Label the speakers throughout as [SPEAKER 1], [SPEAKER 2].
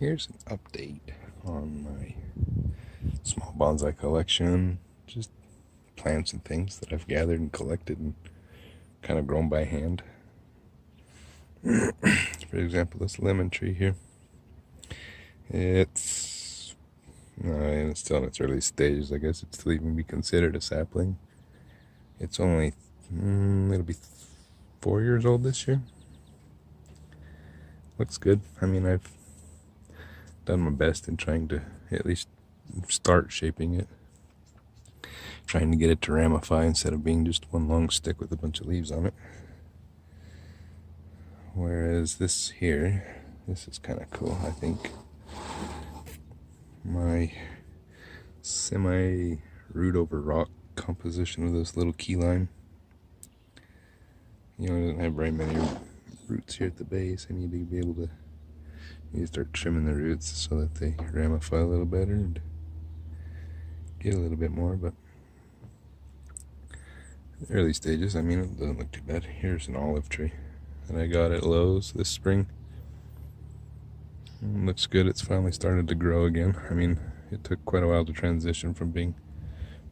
[SPEAKER 1] Here's an update on my small bonsai collection. Just plants and things that I've gathered and collected and kind of grown by hand. For example, this lemon tree here. It's still in its early stages. I guess it's still even be considered a sapling. It's only, it'll be 4 years old this year. Looks good. I mean, I've done my best in trying to at least start shaping it. Trying to get it to ramify instead of being just one long stick with a bunch of leaves on it. Whereas this here, this is kind of cool, I think. My semi-root over rock composition of this little key lime. It doesn't have very many roots here at the base. I need to be able to start trimming the roots so that they ramify a little better and get a little bit more, but early stages, I mean, it doesn't look too bad. Here's an olive tree that I got at Lowe's this spring. Looks good. It's finally started to grow again. I mean, it took quite a while to transition from being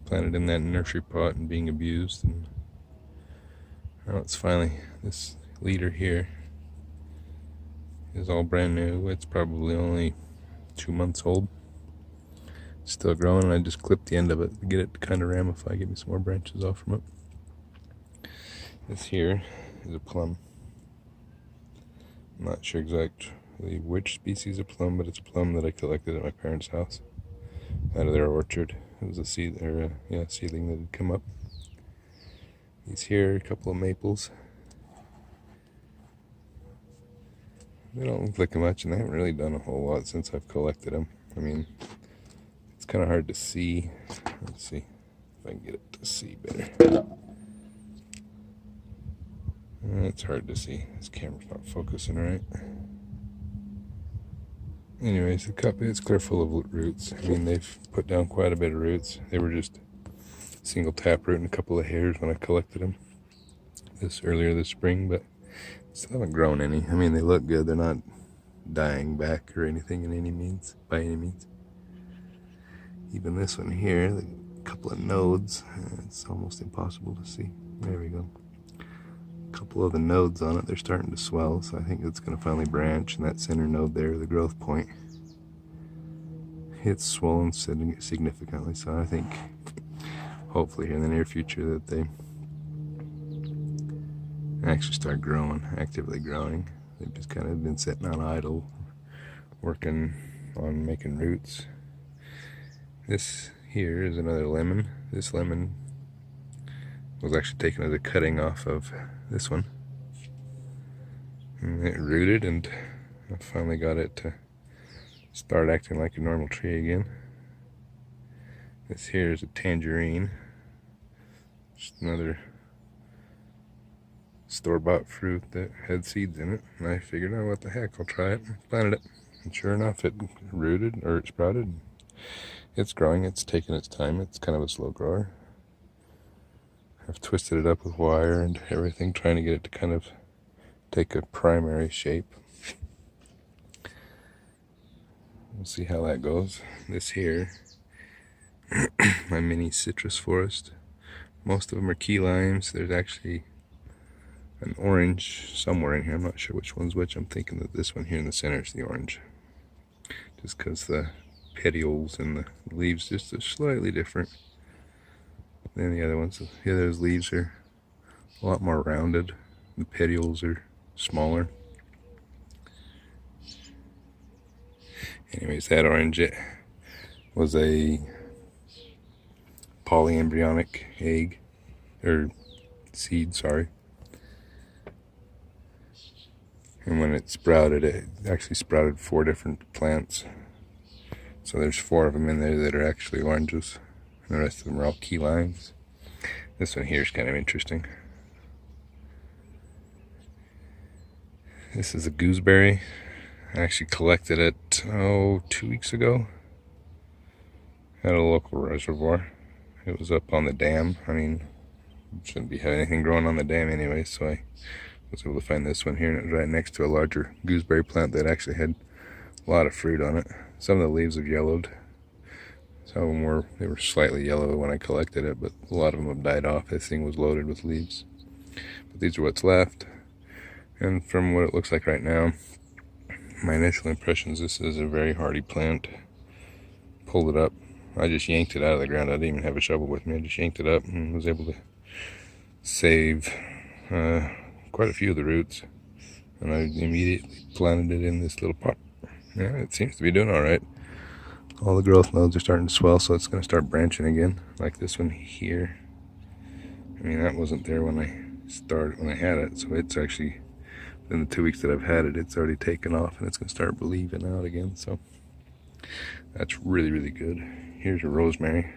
[SPEAKER 1] planted in that nursery pot and being abused, and now it's finally, this leader here is all brand new. It's probably only 2 months old. Still growing, and I just clipped the end of it to get it to kind of ramify, get me some more branches off from it. This here is a plum. I'm not sure exactly which species of plum, but it's a plum that I collected at my parents' house out of their orchard. It was a seedling that had come up. These here, a couple of maples. They don't look like much, and they haven't really done a whole lot since I've collected them. I mean, it's kind of hard to see. Let's see if I can get it to see better. It's hard to see. This camera's not focusing right. Anyways, the cup is clear full of roots. I mean, they've put down quite a bit of roots. They were just single taproot and a couple of hairs when I collected them earlier this spring, but still haven't grown any. I mean, they look good. They're not dying back or anything by any means. Even this one here, the couple of nodes, it's almost impossible to see. There we go. A couple of the nodes on it, they're starting to swell, so I think it's going to finally branch, and that center node there, the growth point, it's swollen significantly, so I think hopefully here in the near future that they actually start actively growing. They've just kind of been sitting on idle, working on making roots. This here is another lemon. This lemon was actually taken as a cutting off of this one. And it rooted, and I finally got it to start acting like a normal tree again. This here is a tangerine. Just another store-bought fruit that had seeds in it, and I figured, oh, what the heck, I'll try it. Planted it, and sure enough, it rooted, or it sprouted. It's growing. It's taking its time. It's kind of a slow grower. I've twisted it up with wire and everything, trying to get it to kind of take a primary shape. We'll see how that goes. This here, my mini citrus forest. Most of them are key limes. There's actually an orange somewhere in here. I'm not sure which one's which. I'm thinking that this one here in the center is the orange, just because the petioles and the leaves just are slightly different than the other ones. The other leaves are a lot more rounded. The petioles are smaller. Anyways, that orange, it was a polyembryonic egg, or seed, sorry. And when it sprouted, it actually sprouted 4 different plants. So there's 4 of them in there that are actually oranges. And the rest of them are all key limes. This one here is kind of interesting. This is a gooseberry. I actually collected it, 2 weeks ago at a local reservoir. It was up on the dam. I mean, shouldn't be anything growing on the dam anyway, so I was able to find this one here, and it was right next to a larger gooseberry plant that actually had A lot of fruit on it. Some of the leaves have yellowed. Some of them they were slightly yellow when I collected it, but a lot of them have died off. This thing was loaded with leaves. But these are what's left. And from what it looks like right now, my initial impressions, this is a very hardy plant. Pulled it up. I just yanked it out of the ground. I didn't even have a shovel with me. I just yanked it up and was able to save quite a few of the roots. And I immediately planted it in this little pot. Yeah, it seems to be doing all right. All the growth nodes are starting to swell, so it's going to start branching again, like this one here. I mean, that wasn't there when I had it, so it's actually, in the 2 weeks that I've had it, it's already taken off, and it's going to start bleeding out again, so that's really, really good. Here's a rosemary.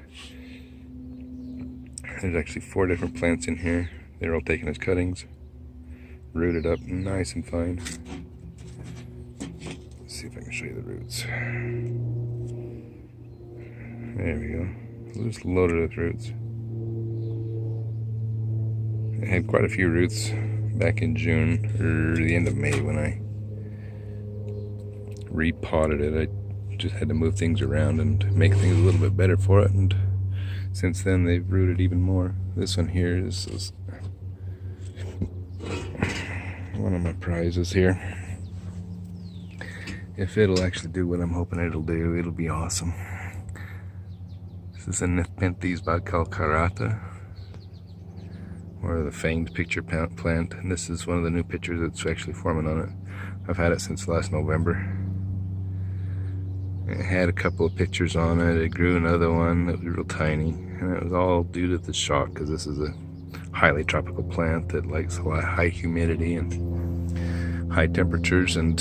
[SPEAKER 1] There's actually 4 different plants in here. They're all taken as cuttings, rooted up nice and fine. Let's see if I can show you the roots. There we go. Just loaded with roots. I had quite a few roots back in June, or the end of May, when I repotted it. I just had to move things around and make things a little bit better for it, and since then they've rooted even more. This one here is one of my prizes here. If it'll actually do what I'm hoping it'll do, it'll be awesome. This is a Nepenthes Ventrucosa, or the fanged picture plant, and this is one of the new pictures that's actually forming on it. I've had it since last November. It had a couple of pictures on it. It grew another one that was real tiny, and it was all due to the shock, because this is a highly tropical plant that likes a lot of high humidity and high temperatures, and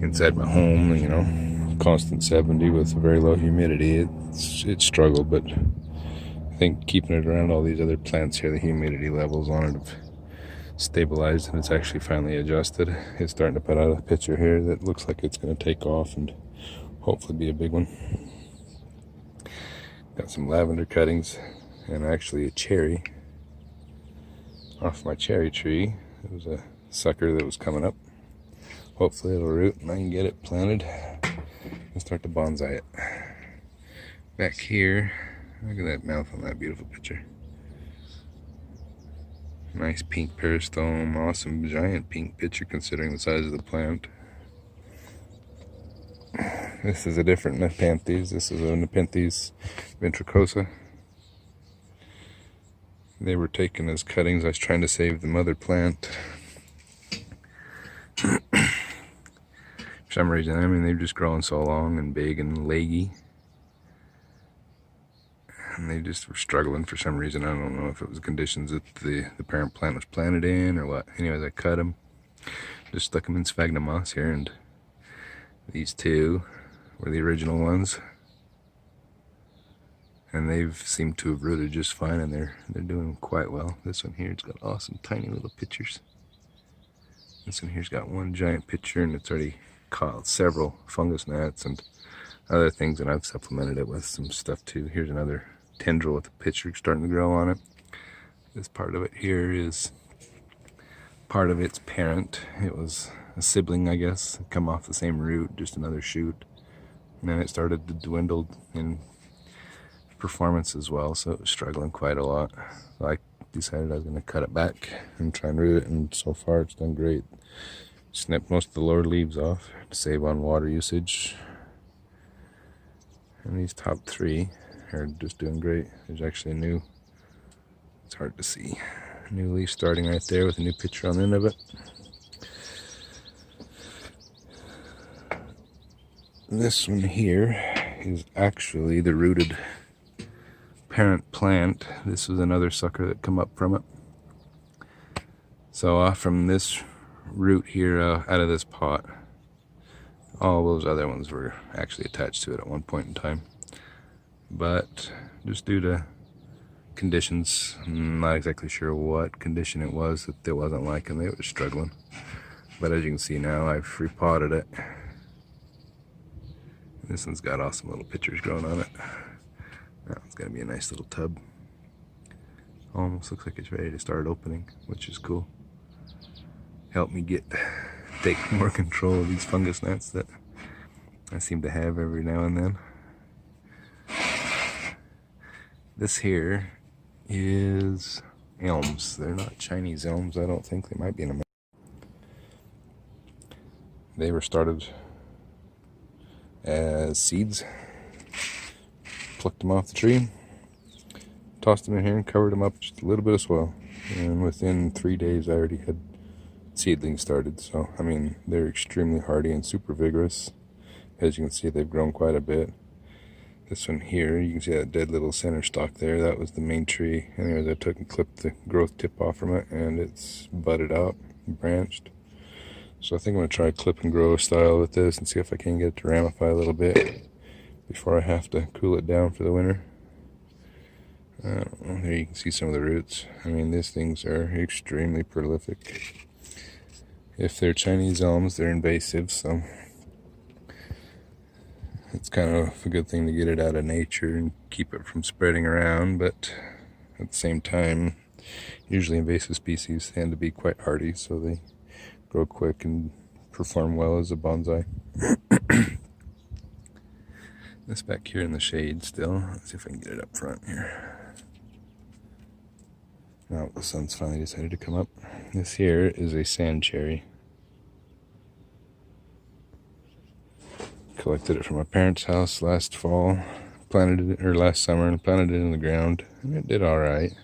[SPEAKER 1] inside my home, you know, constant 70 with very low humidity, it struggled, but I think keeping it around all these other plants here, the humidity levels on it have stabilized, and it's actually finally adjusted. It's starting to put out a picture here that looks like it's going to take off and hopefully be a big one. Got some lavender cuttings and actually a cherry off my cherry tree. It was a sucker that was coming up. Hopefully it'll root and I can get it planted and start to bonsai it. Back here, look at that mouth on that beautiful picture. Nice pink peristome, awesome giant pink picture considering the size of the plant. This is a different Nepenthes. This is a Nepenthes Ventrucosa. They were taken as cuttings. I was trying to save the mother plant. For some reason, I mean, they've just grown so long and big and leggy. And they just were struggling for some reason. I don't know if it was conditions that the parent plant was planted in or what. Anyways, I cut them. Just stuck them in sphagnum moss here, and these two were the original ones. And they've seemed to have rooted just fine, and they're doing quite well. This one here, it's got awesome tiny little pictures. This one here's got one giant picture, and it's already caught several fungus gnats and other things, and I've supplemented it with some stuff too. Here's another tendril with a picture starting to grow on it. This part of it here is part of its parent. It was a sibling, I guess, come off the same root, just another shoot. And then it started to dwindle in performance as well, so it was struggling quite a lot. So I decided I was going to cut it back and try and root it, and so far it's done great. Snipped most of the lower leaves off to save on water usage. And these top three are just doing great. There's actually a new, it's hard to see, a new leaf starting right there with a new picture on the end of it. This one here is actually the rooted parent plant. This was another sucker that come up from it. So from this root here out of this pot, all those other ones were actually attached to it at one point in time. But just due to conditions, I'm not exactly sure what condition it was that they wasn't liking. They were struggling. But as you can see now, I've repotted it. This one's got awesome little pictures growing on it. That one's gonna be a nice little tub. Almost looks like it's ready to start opening, which is cool. Help me take more control of these fungus gnats that I seem to have every now and then. This here is elms. They're not Chinese elms, I don't think. They might be in America. They were started as seeds. Plucked them off the tree, tossed them in here and covered them up with just a little bit of soil. And within 3 days I already had seedlings started. So, I mean, they're extremely hardy and super vigorous. As you can see, they've grown quite a bit. This one here, you can see that dead little center stalk there. That was the main tree. Anyways, I took and clipped the growth tip off from it, and it's budded out and branched. So I think I'm going to try clip and grow style with this and see if I can get it to ramify a little bit before I have to cool it down for the winter. I don't know, there you can see some of the roots. I mean, these things are extremely prolific. If they're Chinese elms, they're invasive, so it's kind of a good thing to get it out of nature and keep it from spreading around, but at the same time, usually invasive species tend to be quite hardy, so they grow quick and perform well as a bonsai. This back here in the shade still. Let's see if I can get it up front here. Now the sun's finally decided to come up. This here is a sand cherry. Collected it from my parents' house last fall. Planted it, or last summer, and planted it in the ground. And it did alright.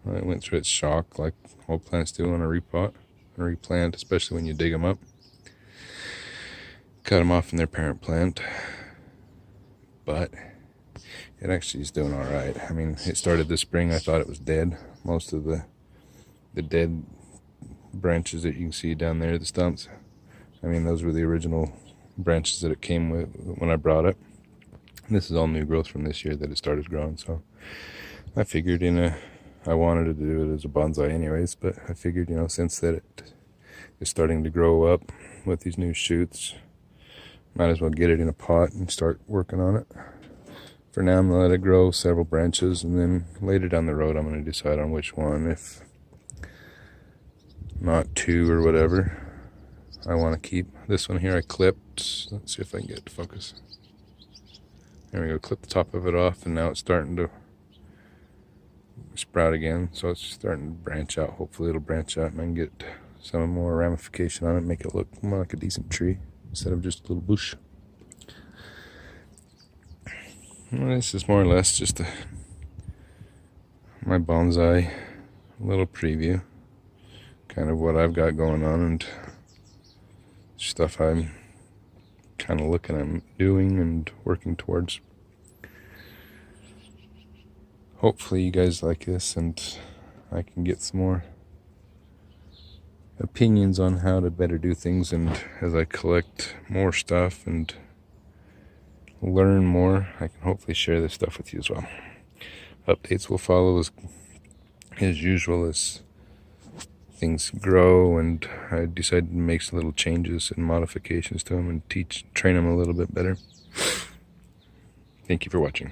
[SPEAKER 1] Well, it went through its shock like all plants do on a repot and replant, especially when you dig them up. Cut them off from their parent plant. But it actually is doing alright. I mean, it started this spring. I thought it was dead. Most of the dead branches that you can see down there, the stumps, I mean, those were the original branches that it came with when I brought it. This is all new growth from this year that it started growing. So I figured, I wanted to do it as a bonsai anyways, but I figured, since that it is starting to grow up with these new shoots, might as well get it in a pot and start working on it. For now, I'm going to let it grow several branches, and then later down the road, I'm going to decide on which one, if not two or whatever, I want to keep. This one here I clipped. Let's see if I can get it to focus. There we go, clip the top of it off, and now it's starting to sprout again. So it's starting to branch out. Hopefully it'll branch out and I can get some more ramification on it, make it look more like a decent tree instead of just a little bush. Well, this is more or less just my bonsai little preview, kind of what I've got going on and stuff I'm kind of looking at doing and working towards. Hopefully you guys like this and I can get some more opinions on how to better do things, and as I collect more stuff and learn more, I can hopefully share this stuff with you as well. Updates will follow as usual as things grow and I decide to make some little changes and modifications to them and train them a little bit better. Thank you for watching.